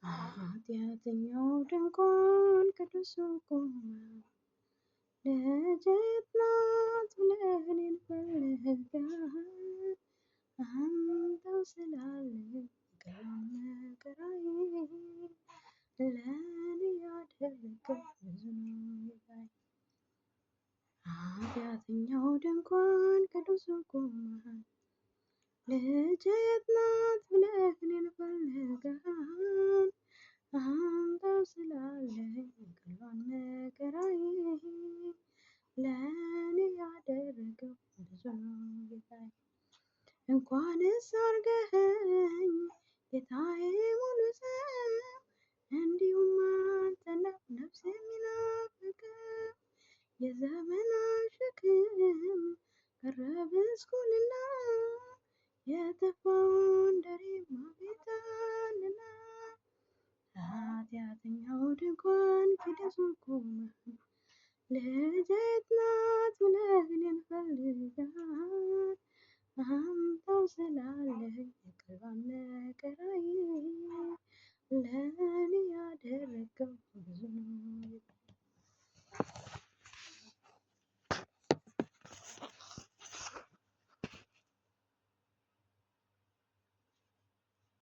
ኃጢአተኛው ድንኳን ቅዱሱ ቆመ። ልጅት ናት ብለህ እኔን ፈልገሃል። አንተው ስላለህ ከመከራዬ ለእኔ ያደረገው ብዙ ነው ጌታዬ። ኃጢአተኛው ድንኳን ቅዱሱ ቆመሃል። ልጅት ናት ብለህ እኔን ፈልገሃል። አንተው ስላለህ ቀሏል መከራዬ ለእኔ ያደረገው ብዙ ነው ጌታዬ። እንኳንስ አርገኸኝ ጌታዬ ሙሉ ሰው እንዲሁም አንተን ነው ነፍሴ የሚናፍቀው። የዘመናት ሸክም ቀረ ብስኩልና የጠፋውን ደሬማ ቤት አለና። ኃጢአተኛው ድንኳን ቅዱሱ ቆመሃል። ልጅት ናት ብለህ እኔን ፈልገሃል። አንተው ስላለህ ቀሏል መከራዬ ለእኔ ያደረገው ብዙ ነው